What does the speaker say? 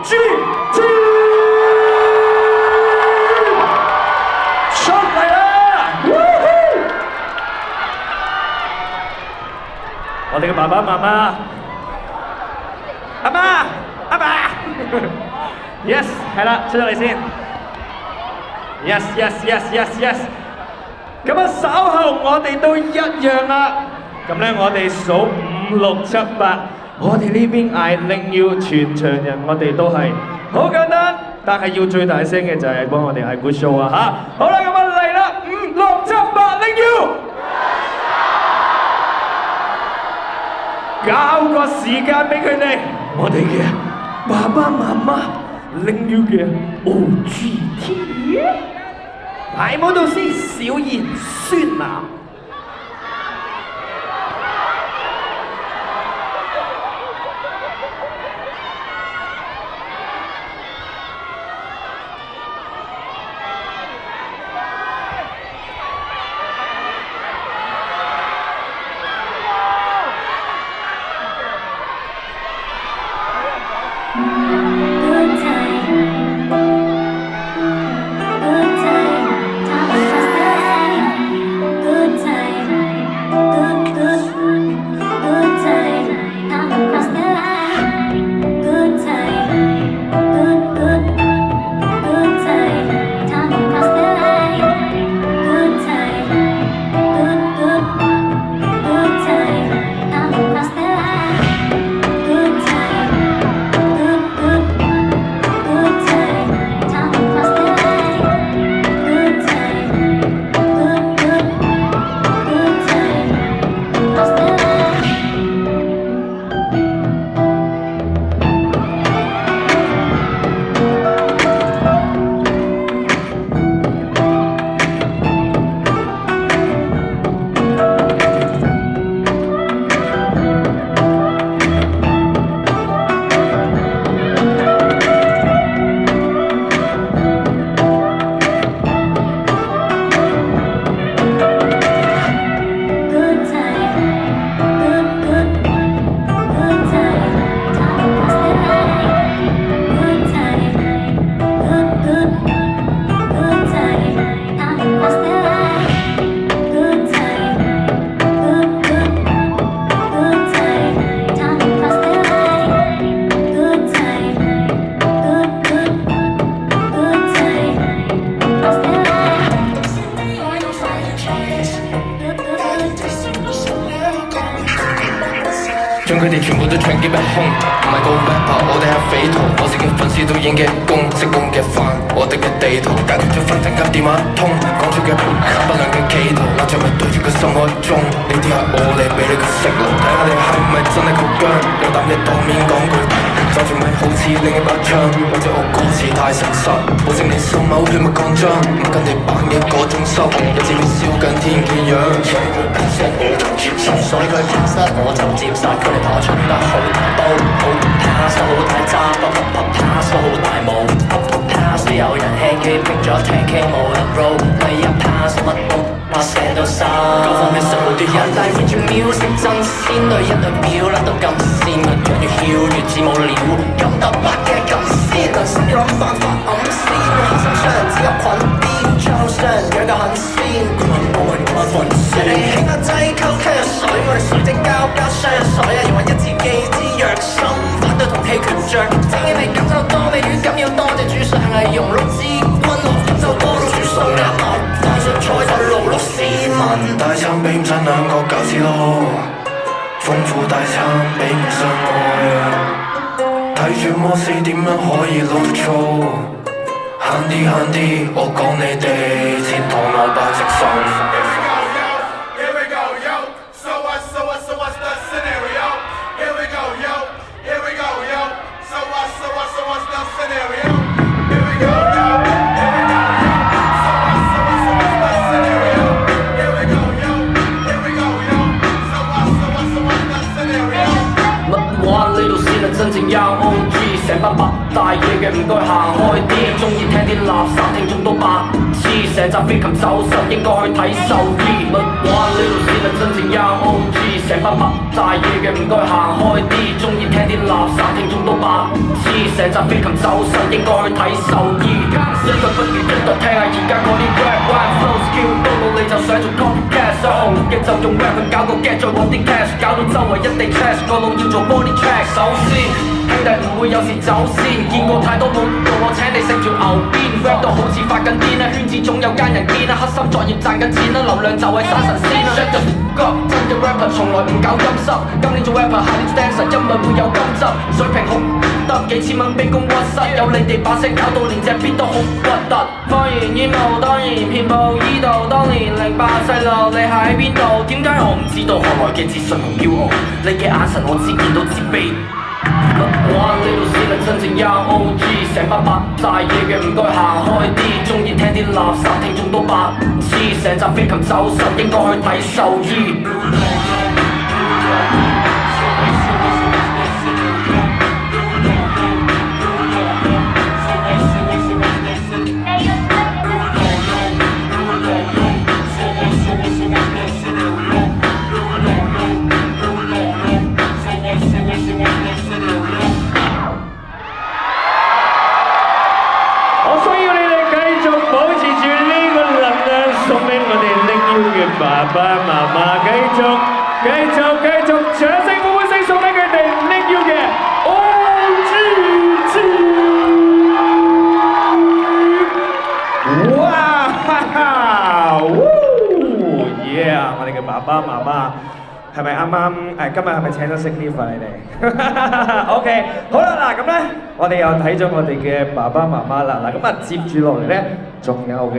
GT 出嚟啦！我哋嘅爸爸媽媽，阿媽，阿爸 ，yes 係啦，出咗嚟先 ，yes yes yes yes yes。咁啊，稍後我哋都一樣啦。咁咧，我哋數5、6、7、8，我哋呢邊嗌拎要全場人，我哋都係好簡單，但係要最大聲嘅就係幫我哋嗌 good show 啊嚇！好啦，咁啊嚟啦，5、6、7、8，拎要！交個時間俾佢哋，我哋嘅爸爸媽媽拎要嘅 OGT。排舞導師小賢孫楠。將佢哋全部都搶劫一空，唔係個 rapper，我哋係匪徒，我自己粉絲都演嘅功，成功嘅飯，我哋嘅地圖，解決咗紛爭嘅電話通，講出嘅不良嘅企圖，立場咪對住個心愛中，呢啲係我嚟俾你個息路，睇下你係咪真係夠薑，有膽你當面講句，就算咪好似另一把槍，或者我歌詞太誠實，保證你心口血脈擴張，唔跟你扮嘅嗰種濕，有次你燒緊天見樣，所以佢 pass 我就接殺佢哋同我唱得好大煲，好 pass 好大渣，不 pass 好大霧，不 pass 有人 hang 機逼咗聽 K 冇得 roll， 你一 pass 乜都 pass 成到晒，嗰方面實冇啲人但係完全秒成真仙女一對表甩到咁線，個樣越囂越似冇料，咁特別嘅咁仙，能先諗辦法暗先，犧牲雙人只有困邊，將雙人養得很仙，你傾下劑溝溪下水，我哋水晶膠膠雙人水啊，要揾一支機支藥心，反對同氣拳仗，正義未感受多美語感要多謝主上係融碌之君，我就多到主送一物，帶上菜就勞碌市民，大餐比唔上兩個餃子咯，豐富大餐比唔上愛啊，睇住摩斯點樣可以撈得粗，慳啲，我講你哋切糖蘿蔔直送。真正要 OG 成班白大嘢嘅唔該行開啲，中意聽啲垃圾聽眾都白痴，成集飛禽走獸應該去睇獸醫。乜話呢度先係真正 young OG， 成班白大嘢嘅唔該行開啲，中意聽啲垃圾聽眾都白痴，成集飛禽走獸應該去睇獸醫。一句不如一句聽下而家嗰啲 rap，one flow skill 都冇你就想做 copycat， 想紅嘅就用 rap 去搞個 get， 再揾啲 cash， 搞到周圍一地 trash， 個腦要做 body track。首先兄弟唔會有時走先，見過太多冇到我請你食條牛鞭 ，rap 到好似發緊癲啦，圈子總有奸人堅啦，黑心作業賺緊錢啦，流量就係生神仙啦。Shut the fuck up， 真嘅 rapper 從來唔搞陰濕，今年做 rapper， 下年做 dancer， 因為會有金執，水平好得幾千蚊卑躬屈膝，有你哋把聲搞到連隻 beat 都好核突。放言煙霧當然遍佈依度，當年08細路你喺邊度？點解我唔知道？何來嘅自信同驕傲？你嘅眼神我只見到自卑。哇！呢度先係真正 young OG， 成班白大嘢嘅唔該行開啲，中意聽啲垃圾聽眾都白痴，成集飛禽走獸應該去睇獸醫。爸爸媽媽繼續，掌聲歡呼聲送俾佢哋 Nick U 嘅 OGG！ 哇哈哈 ，yeah！ 我哋嘅爸爸媽媽係咪啱啱今日係咪請咗 sick leave 啊？你哋？OK， 好啦，嗱咁咧，我哋又睇咗我哋嘅爸爸媽媽啦，嗱咁啊接住落嚟咧，仲有嘅。